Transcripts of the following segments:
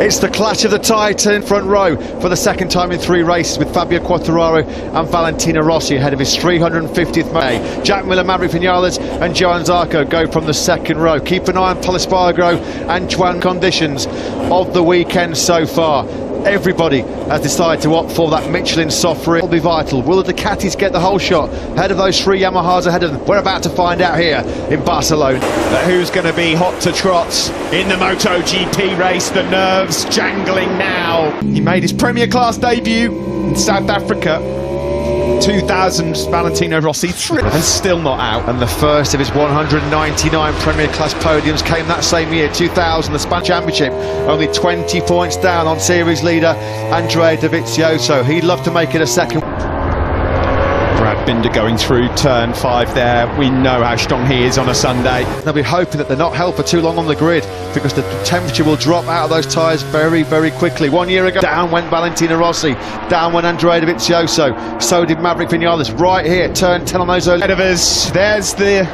It's the clash of the Titan front row for the second time in 3 races, with Fabio Quartararo and Valentino Rossi ahead of his 350th May. Jack Miller, Maverick Vinales and Johann Zarco go from the second row. Keep an eye on Pol Espargaro and Juan. Conditions of the weekend so far. Everybody has decided to opt for that Michelin soft rim. Will be vital. Will the Ducatis get the whole shot ahead of those 3 Yamahas ahead of them? We're about to find out here in Barcelona. But who's going to be hot to trot in the Moto GP race? The nerves jangling now. He made his Premier Class debut in South Africa. 2000 Valentino Rossi, and still not out. And the first of his 199 Premier Class podiums came that same year, 2000, the Spanish Championship. Only 20 points down on series leader Andrea Dovizioso. He'd love to make it a second. Brad Binder going through turn 5 there. We know how strong he is on a Sunday. They'll be hoping that they're not held for too long on the grid, because the temperature will drop out of those tyres very, very quickly. 1 year ago, down went Valentino Rossi, down went Andrea Dovizioso, so did Maverick Vinales. Right here, turn 10 on those early. Ahead of us, there's the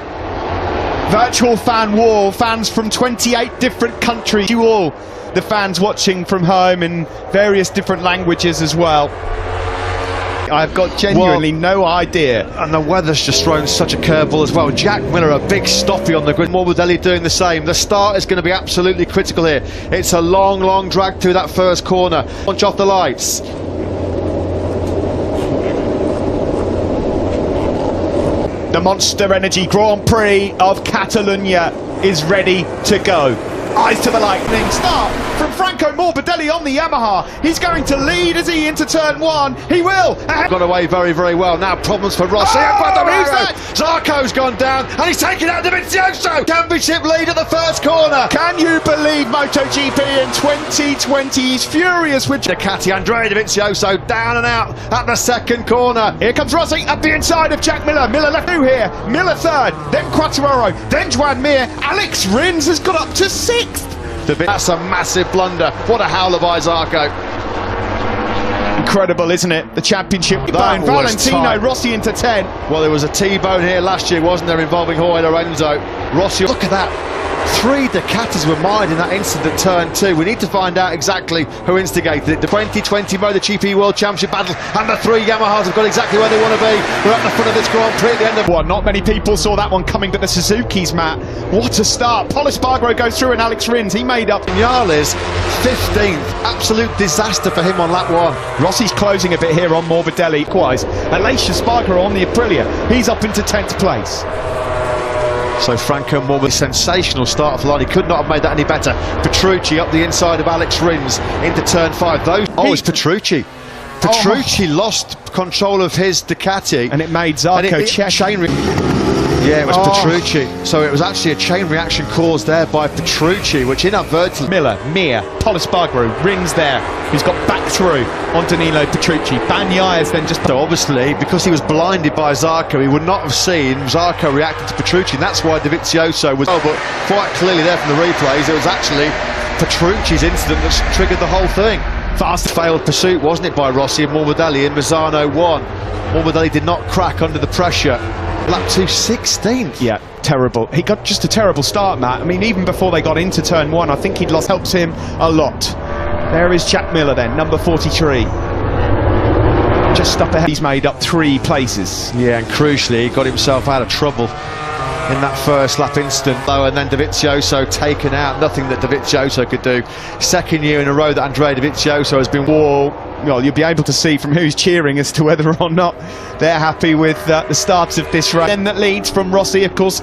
virtual fan wall, fans from 28 different countries. You all, the fans watching from home in various different languages as well. I've got genuinely no idea. And the weather's just thrown such a curveball as well. Jack Miller, a big stoppie on the grid. Morbidelli doing the same. The start is going to be absolutely critical here. It's a long, long drag through that first corner. Launch off the lights. The Monster Energy Grand Prix of Catalunya is ready to go. Eyes to the lightning. Start from Franco Morbidelli on the Yamaha. He's going to lead, is he, into turn 1? He will. Got away very, very well. Now problems for Rossi. Zarco's gone down and he's taken out Dovizioso. Championship lead at the first corner. Can you believe MotoGP in 2020? He's furious with Ducati. Andrea Dovizioso down and out at the second corner. Here comes Rossi up the inside of Jack Miller. Miller left through here. Miller third, then Quartararo, then Juan Mir. Alex Rins has got up to 6th. That's a massive blunder. What a howler by Zarco. Incredible, isn't it? The championship bone. Valentino Rossi into 10. Well, there was a T-bone here last year, wasn't there, involving Jorge Lorenzo. Rossi, look at that. 3 Ducatis were mired in that incident at turn 2. We need to find out exactly who instigated it. The 2020 MotoGP World Championship battle, and the 3 Yamahas have got exactly where they want to be. We're at the front of this Grand Prix at the end of... Well, not many people saw that one coming, but the Suzuki's, Matt. What a start. Pol Espargaro goes through and Alex Rins, he made up. Vinales, 15th. Absolute disaster for him on lap 1. Rossi's closing a bit here on Morbidelli. Likewise, Aleix Espargaro on the Aprilia. He's up into 10th place. So Franco Morbidelli, sensational start of the line. He could not have made that any better. Petrucci up the inside of Alex Rins into turn 5. It's Petrucci. Petrucci lost control of his Ducati, and it made Zarco check. Yeah, it was Petrucci. So it was actually a chain reaction caused there by Petrucci, which inadvertently... Miller, Mir, Pol Espargaro, Rins there, who's got back through on Danilo Petrucci. Bagnaia then just... So obviously, because he was blinded by Zarco, he would not have seen Zarco reacting to Petrucci, and that's why Dovizioso was... Oh, but quite clearly there from the replays, it was actually Petrucci's incident that triggered the whole thing. Fast failed pursuit, wasn't it, by Rossi and Morbidelli in Misano 1. Morbidelli did not crack under the pressure. Lap 2, 16th. Yeah, terrible. He got just a terrible start, Matt. I mean, even before they got into turn 1, I think he'd lost. Helps him a lot. There is Jack Miller then, number 43. Just up ahead. He's made up 3 places. Yeah, and crucially, he got himself out of trouble in that first lap instant. And then Dovizioso taken out. Nothing that Dovizioso could do. Second year in a row that Andrea Dovizioso has been... Well, you'll be able to see from who's cheering as to whether or not they're happy with the start of this race. Then that leads from Rossi, of course.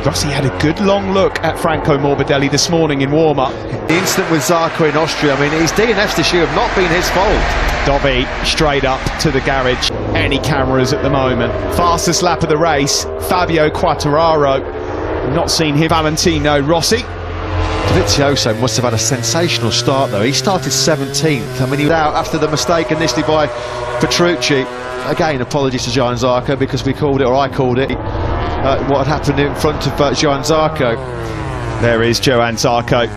Rossi had a good long look at Franco Morbidelli this morning in warm-up. The incident with Zarco in Austria, I mean, his DNFs this year have not been his fault. Dovi straight up to the garage. Any cameras at the moment. Fastest lap of the race, Fabio Quartararo. Not seen him. Valentino Rossi. Dovizioso must have had a sensational start though. He started 17th. I mean, he was out after the mistake initially by Petrucci. Again, apologies to Johann Zarco, because we called it, or I called it, what had happened in front of Johann Zarco. There is Johann Zarco.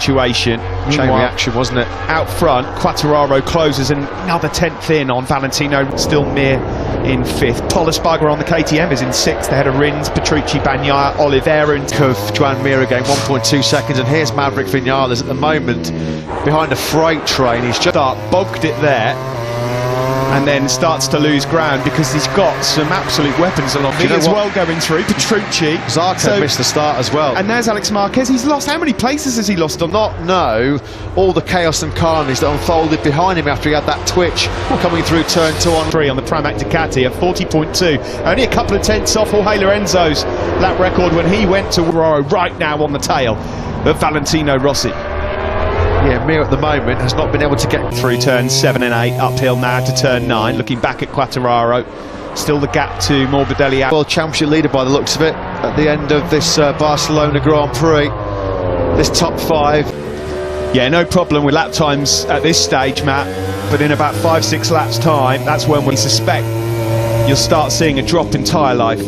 situation. Chain Meanwhile, reaction, wasn't it? out front, Quartararo closes another 10th in on Valentino, still Mir in 5th. Polisparger on the KTM is in 6th, ahead of Rins, Petrucci, Bagnaia, Oliveira and Of Joan Mir again, 1.2 seconds, and here's Maverick Vinales at the moment behind a freight train. He's just bogged it there and then starts to lose ground because he's got some absolute weapons along you know as what? well going through. Petrucci, Zarco missed the start as well. and there's Alex Marquez. He's lost, how many places has he lost on? Not know all the chaos and carnage that unfolded behind him after he had that twitch coming through turn 2 on 3 on the Pramac Ducati at 40.2, only a couple of tenths off Jorge Lorenzo's lap record when he went to Quartararo, right now on the tail of Valentino Rossi. Yeah, Mir at the moment has not been able to get Through turns 7 and 8, uphill now to turn 9, looking back at Quartararo, still the gap to Morbidelli out. World Championship leader by the looks of it at the end of this Barcelona Grand Prix. This top 5. Yeah, no problem with lap times at this stage, Matt, but in about 5-6 laps time, that's when we suspect you'll start seeing a drop in tyre life.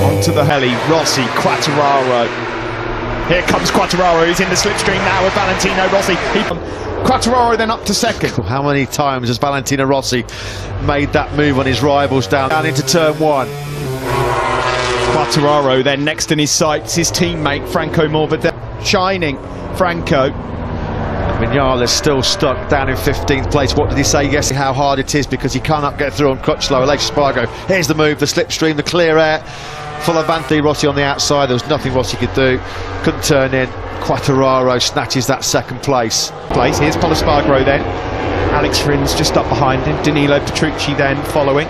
Onto the heli, Rossi, Quartararo. Here comes Quartararo, he's in the slipstream now with Valentino Rossi. Quartararo then up to 2nd. How many times has Valentino Rossi made that move on his rivals down into turn 1? Quartararo then next in his sights, his teammate Franco Morbidelli. Shining Franco. Vinales still stuck down in 15th place. What did he say? Yes, how hard it is because he cannot get through on Crutchlow. Alex Spargo. Here's the move, the slipstream, the clear air. Full of Anthony Rossi on the outside. There was nothing Rossi could do. Couldn't turn in. Quartararo snatches that 2nd place. Here's Polispargo then. Alex Rins just up behind him. Danilo Petrucci then following.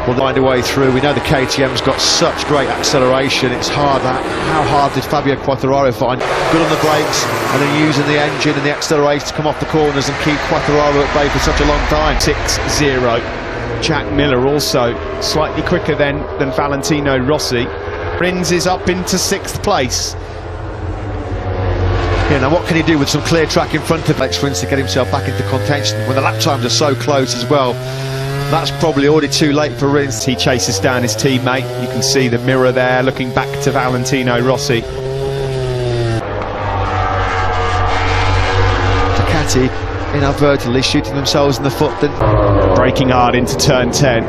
Well, find a way through. We know the KTM's got such great acceleration. It's hard. How hard did Fabio Quartararo find? Good on the brakes and then using the engine and the acceleration to come off the corners and keep Quartararo at bay for such a long time. 6-0. Jack Miller also slightly quicker than Valentino Rossi. Rins is up into 6th place. Yeah, now what can he do with some clear track in front of Alex Rins to get himself back into contention when the lap times are so close as well? That's probably already too late for Rins. He chases down his teammate. You can see the mirror there looking back to Valentino Rossi. Ducati inadvertently shooting themselves in the foot. Braking hard into turn 10.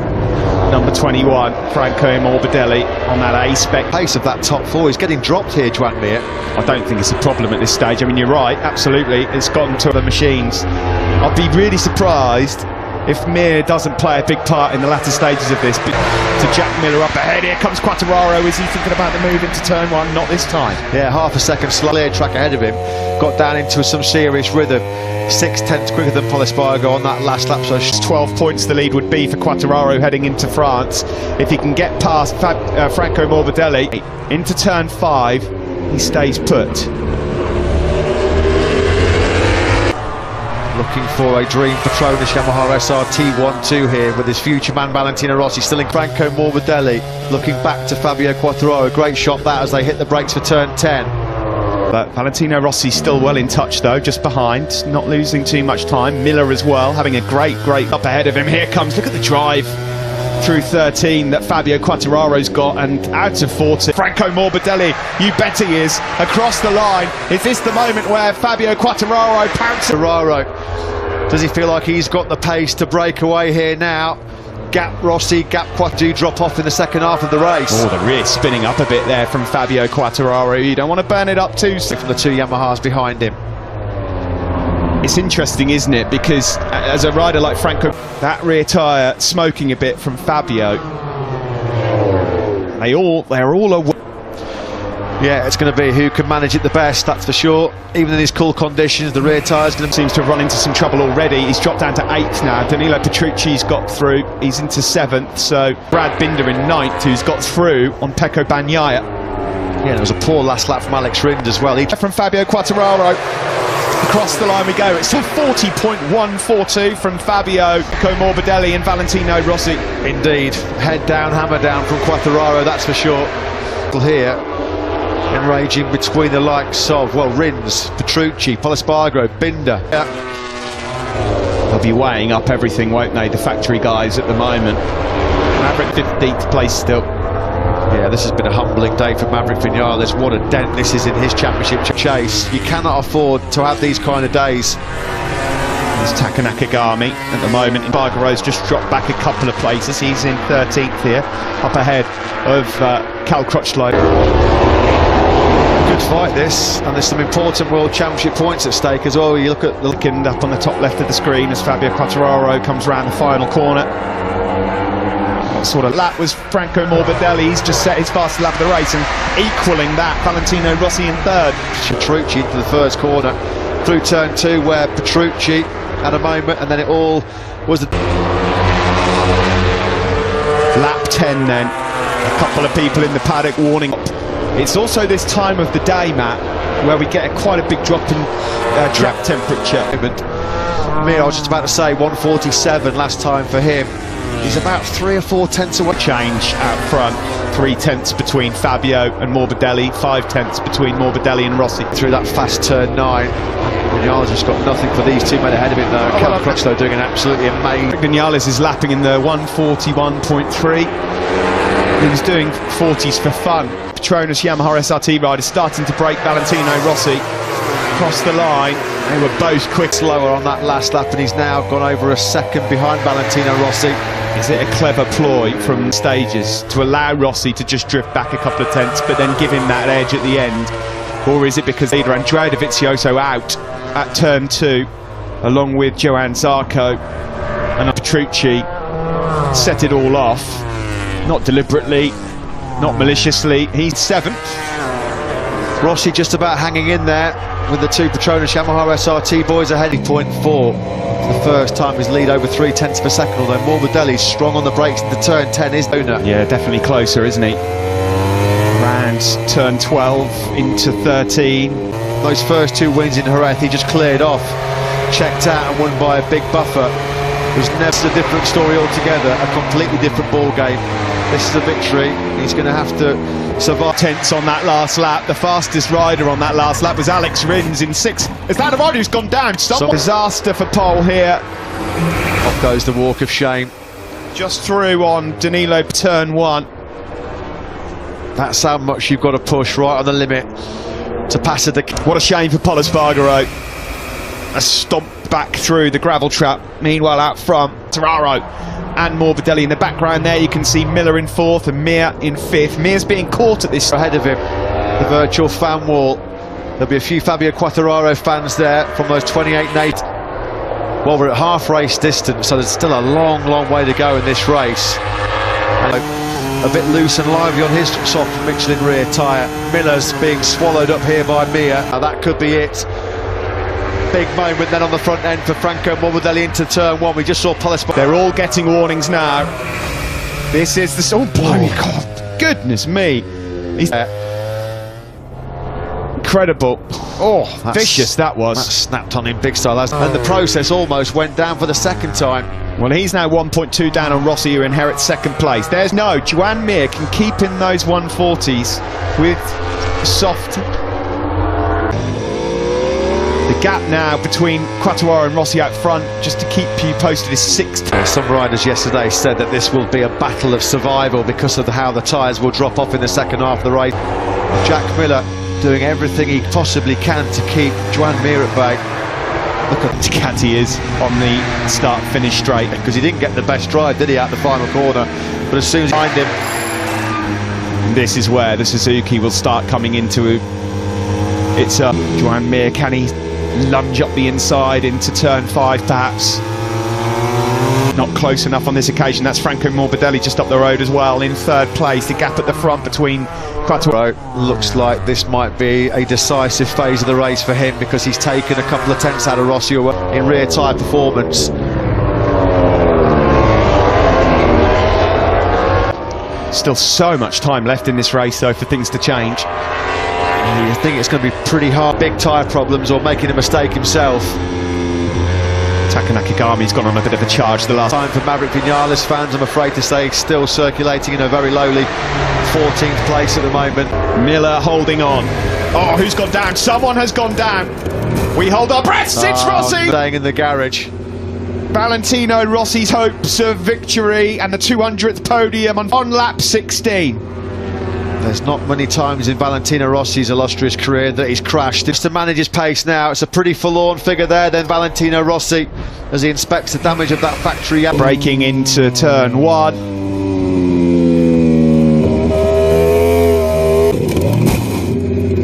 Number 21, Franco Morbidelli on that A-spec. Pace of that top 4 is getting dropped here, Joan Mir. I don't think it's a problem at this stage. I mean, you're right, absolutely. It's gone to the machines. I'd be really surprised if Mir doesn't play a big part in the latter stages of this. But to Jack Miller up ahead, here comes Quartararo. Is he thinking about the move into turn 1? Not this time. Yeah, half a second slower track ahead of him. Got down into some serious rhythm. 6/10 quicker than Polispargo on that last lap. So 12 points the lead would be for Quartararo heading into France. If he can get past Franco Morbidelli into turn 5, he stays put. Looking for a dream Petronas Yamaha SRT 1-2 here with his future man Valentino Rossi still in. Franco Morbidelli looking back to Fabio Quartararo. Great shot that as they hit the brakes for turn 10. But Valentino Rossi still well in touch though, just behind, not losing too much time. Miller as well, having a great up ahead of him. Here comes, look at the drive through 13 that Fabio Quartararo's got, and out of 40. Franco Morbidelli, you bet he is, across the line. Is this the moment where Fabio Quartararo pounces? Quartararo, does he feel like he's got the pace to break away here now? Gap Rossi, gap Quartararo drop off in the second half of the race. Oh, the rear spinning up a bit there from Fabio Quartararo. You don't want to burn it up too soon. From the 2 Yamahas behind him. It's interesting, isn't it? Because as a rider like Franco, that rear tyre smoking a bit from Fabio. They're all aware. Yeah, it's going to be who can manage it the best, that's for sure. Even in these cool conditions, the rear tyres going to seems to have run into some trouble already. He's dropped down to 8th now. Danilo Petrucci's got through. He's into 7th. So Brad Binder in 9th, who's got through on Pecco Bagnaia. Yeah, there was a poor last lap from Alex Rins as well. From Fabio Quartararo. Across the line we go. It's a 40.142 from Fabio Morbidelli and Valentino Rossi. Indeed, head down, hammer down from Quartararo, that's for sure. Here, enraging between the likes of, well, Rins, Petrucci, Polispargo, Binder. Yeah. They'll be weighing up everything, won't they, the factory guys at the moment. Maverick 15th place still. Yeah, Yeah, this has been a humbling day for Maverick Vinales. What a dent this is in his championship chase. You cannot afford to have these kind of days. It's Taka Nakagami at the moment. Bargaro's just dropped back a couple of places. He's in 13th here, up ahead of Cal Crutchlow. Good fight this, and there's some important World Championship points at stake as well. You look at looking up on the top left of the screen as Fabio Quartararo comes round the final corner. What sort of lap was Franco Morbidelli? He's just set his fastest lap of the race and equaling that. Valentino Rossi in third. Petrucci into the first corner through turn 2, where Petrucci had a moment, and then it all was lap 10 then. A couple of people in the paddock warning. It's also this time of the day, Matt, where we get quite a big drop in track temperature. I was just about to say 147 last time for him. He's about 3 or 4 tenths away. Change out front, 3 tenths between Fabio and Morbidelli, 5 tenths between Morbidelli and Rossi. Through that fast turn 9. Vinales just got nothing for these two men ahead of him though. Cal Crutchlow doing an absolutely amazing. Vinales is lapping in the 141.3. He was doing 40s for fun. Petronas Yamaha SRT rider starting to break Valentino Rossi across the line. They were both quick slower on that last lap, and he's now gone over a second behind Valentino Rossi. Is it a clever ploy from stages to allow Rossi to just drift back a couple of tenths but then give him that edge at the end? Or is it because leader Andrea Dovizioso out at turn 2 along with Johann Zarco and Petrucci set it all off? Not deliberately, not maliciously. He's 7th. Rossi just about hanging in there with the two Petronas Yamaha SRT boys ahead. 0.4. The first time his lead over 3 tenths per second, although Morbidelli's strong on the brakes into turn 10 is owner. Yeah, definitely closer, isn't he? Round turn 12 into 13. Those first 2 wins in Jerez, he just cleared off, checked out and won by a big buffer. It was never a different story altogether, a completely different ball game. This is a victory. He's going to have to survive. Tenths on that last lap. The fastest rider on that last lap was Alex Rins in 6th. Is that a rider who's gone down? Some disaster for pole here. Off goes the walk of shame. Just through on Danilo turn 1. That's how much you've got to push right on the limit to pass it. What a shame for Pol Espargaro. A stomp back through the gravel trap. Meanwhile, out front, Tararo and Morbidelli in the background there. You can see Miller in 4th and Mir in 5th. Mir's being caught at this. Ahead of him, the virtual fan wall. There'll be a few Fabio Quartararo fans there from those 28 Nate. Well, we're at half race distance, so there's still a long, long way to go in this race. And a bit loose and lively on his soft Michelin rear tyre. Miller's being swallowed up here by Mir. Now that could be it. Big moment then on the front end for Franco Morbidelli into turn 1. We just saw Pol Espargaro. They're all getting warnings now. This is the... Oh, bloody God. Goodness me. He's... incredible. Oh, vicious that was. That snapped on him big style. And the process almost went down for the second time. Well, he's now 1.2 down on Rossi, who inherits 2nd place. There's no... Joan Mir can keep in those 140s with soft... The gap now between Quartararo and Rossi out front, just to keep you posted, is 6th. Some riders yesterday said that this will be a battle of survival because of how the tyres will drop off in the second half of the race. Jack Miller doing everything he possibly can to keep Joan Mir at bay. Look at Ducati is on the start-finish straight. Because he didn't get the best drive, did he, at the final corner? But as soon as he behind him... This is where the Suzuki will start coming into... It's Joan Mir, can he lunge up the inside into turn 5 perhaps? Not close enough on this occasion. That's Franco Morbidelli just up the road as well in 3rd place. The gap at the front between Quartararo. Looks like this might be a decisive phase of the race for him, because he's taken a couple of tenths out of Rossi in rear tyre performance. Still so much time left in this race though for things to change. I think it's going to be pretty hard. Big tyre problems or making a mistake himself. Taka Nakagami's gone on a bit of a charge the last time for Maverick Vinales fans, I'm afraid to say, still circulating in a very lowly 14th place at the moment. Miller holding on. Oh, who's gone down? Someone has gone down. We hold our breaths. It's Rossi! Staying in the garage. Valentino Rossi's hopes of victory and the 200th podium on lap 16. There's not many times in Valentino Rossi's illustrious career that he's crashed. Just to manage his pace now, it's a pretty forlorn figure there then Valentino Rossi as he inspects the damage of that factory. Breaking into turn one.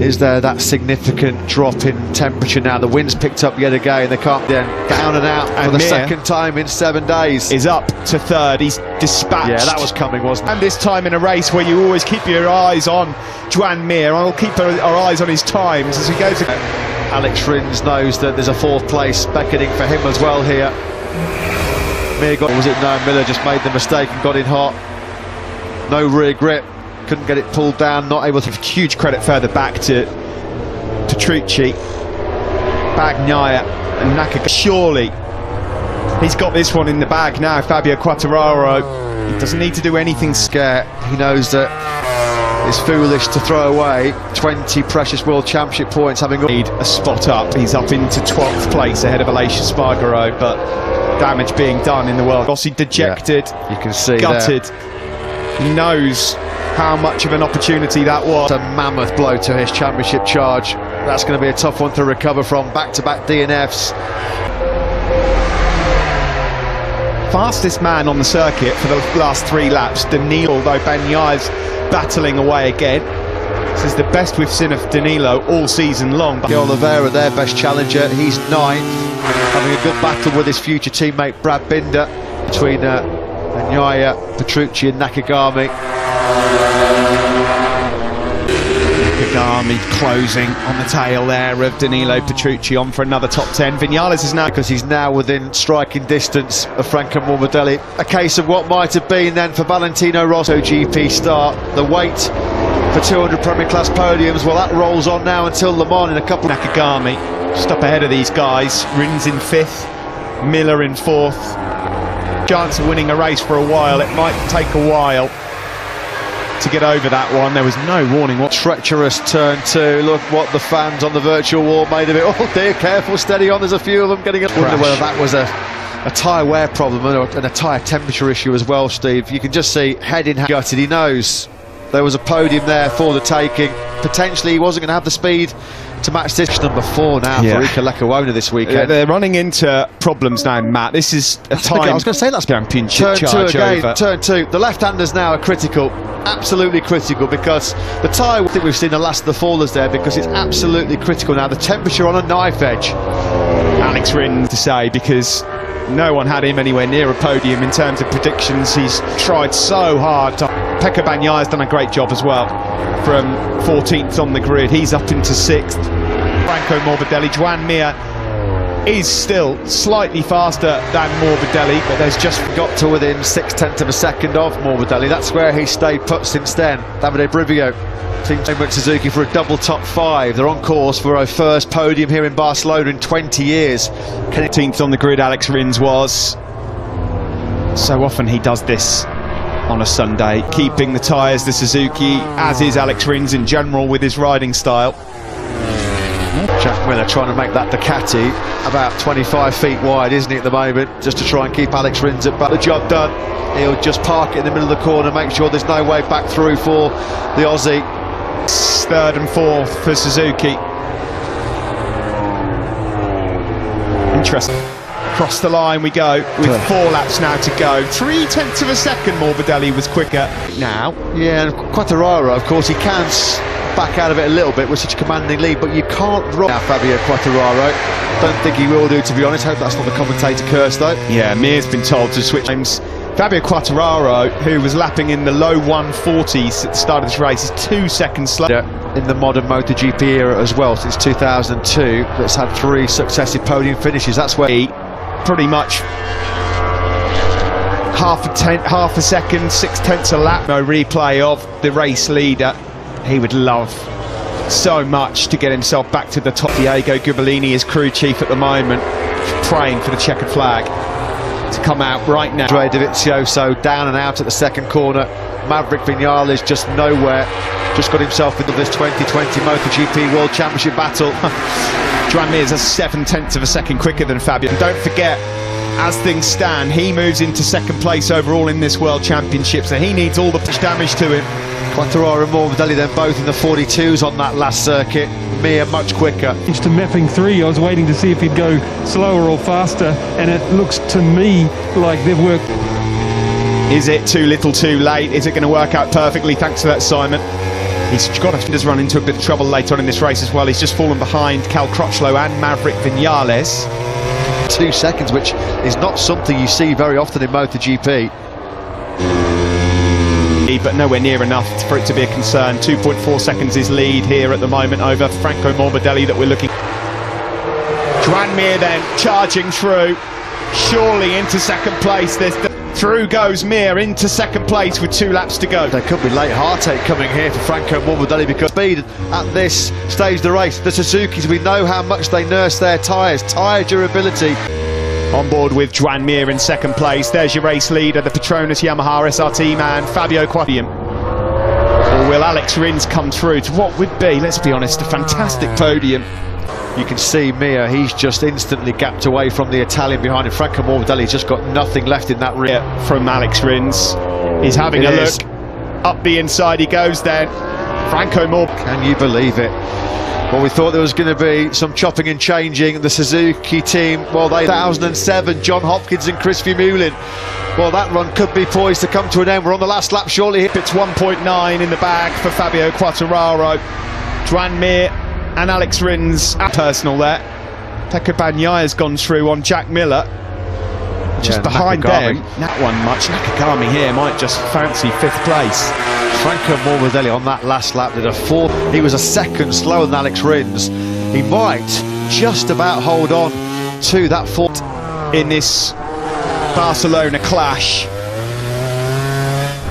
Is there that significant drop in temperature now? The wind's picked up yet again. They can't then down and out for the second time in 7 days. Is up to third. He's dispatched. Yeah, that was coming, wasn't it? And this time in a race where you always keep your eyes on Joan Mir, and we'll keep our eyes on his times as he goes. Alex Rins knows that there's a fourth place beckoning for him as well here. Mir got, was it no, Miller just made the mistake and got in hot. No rear grip. Couldn't get it pulled down, not able to. Huge credit further back to Petrucci, Bagnaia and Nakagami. Surely he's got this one in the bag now, Fabio Quartararo. He doesn't need to do anything. Scared. He knows that it's foolish to throw away 20 precious World Championship points having need a spot up. He's up into 12th place ahead of Aleix Espargaro, but damage being done in the world. Rossi dejected, you can see gutted. He knows how much of an opportunity that was. A mammoth blow to his championship charge. That's going to be a tough one to recover from. Back-to-back DNFs. Fastest man on the circuit for the last 3 laps, Danilo, although Bagnaia's battling away again. This is the best we've seen of Danilo all season long. Oliveira, their best challenger, he's 9th, having a good battle with his future teammate Brad Binder between Bagnaia, Petrucci and Nakagami. Nakagami closing on the tail there of Danilo Petrucci, on for another top 10. Vinales is now, because he's now within striking distance of Franco Morbidelli. A case of what might have been then for Valentino Rossi. GP start, the wait for 200 Premier Class podiums, well that rolls on now until Le Mans in a couple. Nakagami just up ahead of these guys. Rins in 5th, Miller in 4th. Chance of winning a race for a while. It might take a while to get over that one. There was no warning. What treacherous turn 2. Look what the fans on the virtual wall made of it. Oh dear, careful, steady on. There's a few of them getting it. I wonder whether that was a tyre wear problem and a tyre temperature issue as well, Steve. You can just see head in hand gutted. He knows there was a podium there for the taking. Potentially he wasn't going to have the speed to match this. Number 4 now for Iker Lecuona this weekend. They're running into problems now, Matt. This is a time. I was going to say that's championship turn charge 2 again. over. Turn 2. The left-handers now are critical, absolutely critical, because the tyre. I think we've seen the last of the fallers there because it's absolutely critical now. The temperature on a knife edge. Alex Rins to say, because no one had him anywhere near a podium in terms of predictions. He's tried so hard to. Pecco Bagnaia's done a great job as well. From 14th on the grid, he's up into 6th. Franco Morbidelli, Joan Mir is still slightly faster than Morbidelli, but there's just got to within 0.6 of a second of Morbidelli. That's where he stayed put since then. Davide Brivio, Team Suzuki for a double top 5. They're on course for a first podium here in Barcelona in 20 years. 18th on the grid, Alex Rins was. So often he does this on a Sunday, keeping the tyres, the Suzuki, as is Alex Rins in general with his riding style. Jack Miller trying to make that Ducati about 25 feet wide, isn't he, at the moment, just to try and keep Alex Rins at back. The job done. He'll just park it in the middle of the corner, make sure there's no way back through for the Aussie. 3rd and 4th for Suzuki. Interesting. Across the line we go with 4 laps now to go. 0.3 of a second Morbidelli was quicker now. Yeah, and Quartararo, of course, he can back out of it a little bit with such a commanding lead, but you can't rob now Fabio Quartararo. Don't think he will do, to be honest. Hope that's not the commentator curse though. Yeah, Mir's been told to switch names. Fabio Quartararo, who was lapping in the low 140s at the start of this race, is 2 seconds slower. In the modern MotoGP era as well, since 2002, that's had 3 successive podium finishes. That's where he pretty much half a second, 0.6 a lap. No replay of the race leader. He would love so much to get himself back to the top. Diego Gubellini is crew chief at the moment, praying for the checkered flag to come out right now. Andre Dovizioso down and out at the second corner. Maverick Vinales just nowhere. Just got himself into this 2020 MotoGP World Championship battle. Joan Mir is 0.7 of a second quicker than Fabio. And don't forget, as things stand, he moves into 2nd place overall in this World Championship, so he needs all the damage to him Quartararo and Morbidelli then both in the 42s on that last circuit. Mir much quicker. To mapping 3, I was waiting to see if he'd go slower or faster, and it looks to me like they've worked. Is it too little too late? Is it going to work out perfectly? Thanks for that, Simon. He's got to run into a bit of trouble later on in this race as well. He's just fallen behind Cal Crutchlow and Maverick Vinales. 2 seconds, which is not something you see very often in MotoGP. But nowhere near enough for it to be a concern. 2.4 seconds is lead here at the moment over Franco Morbidelli that we're looking. Joan Mir then charging through, surely into second place. Through goes Mir into second place with 2 laps to go. There could be late heartache coming here for Franco Morbidelli because speed at this stage of the race. The Suzukis, we know how much they nurse their tyres, tyre durability. On board with Joan Mir in second place. There's your race leader, the Petronas Yamaha SRT man, Fabio Quartararo. Or will Alex Rins come through to what would be, let's be honest, a fantastic podium? You can see Mir, he's just instantly gapped away from the Italian behind him. Franco Morbidelli's just got nothing left in that rear. From Alex Rins. He's having a look. Up the inside he goes then. Franco Morbidelli. Can you believe it? Well, we thought there was going to be some chopping and changing. The Suzuki team, well, 2007, John Hopkins and Chris Vermeulen. Well, that run could be poised to come to an end. We're on the last lap shortly. It's 1.9 in the bag for Fabio Quartararo. Joan Mir and Alex Rins, personal there. Pecco Bagnaia gone through on Jack Miller. Just behind them, that one much. Nakagami here might just fancy 5th place. Franco Morbidelli on that last lap did a 4. He was a second slower than Alex Rins. He might just about hold on to that 4. In this Barcelona clash,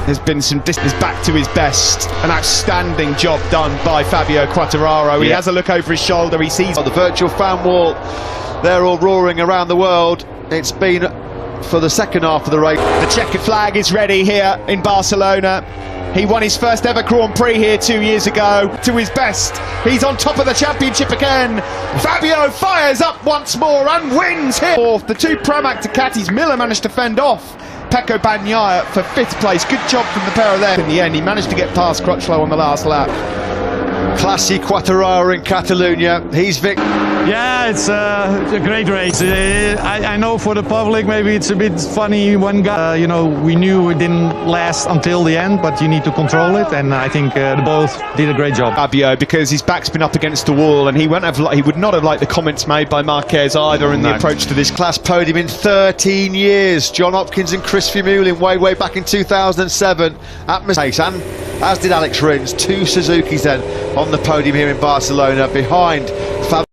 there's been some distance back to his best. An outstanding job done by Fabio Quartararo. He has a look over his shoulder, he sees the virtual fan wall. They're all roaring around the world. It's been for the second half of the race. The checkered flag is ready here in Barcelona. He won his first ever Grand Prix here 2 years ago. To his best, he's on top of the championship again. Fabio fires up once more and wins here. The 2 Pramac Ducatis, Miller managed to fend off Pecco Bagnaia for 5th place. Good job from the pair of them. In the end, he managed to get past Crutchlow on the last lap. Classy Quartararo in Catalunya. He's Vic. Yeah, it's a great race. I know for the public maybe it's a bit funny when you know, we knew it didn't last until the end, but you need to control it, and I think they both did a great job. Fabio, because his back's been up against the wall, and he would not have liked the comments made by Marquez either in the approach to this class podium in 13 years. John Hopkins and Chris Vermeulen way back in 2007 at Mercedes, and as did Alex Rins. 2 Suzukis then on the podium here in Barcelona behind Fabio.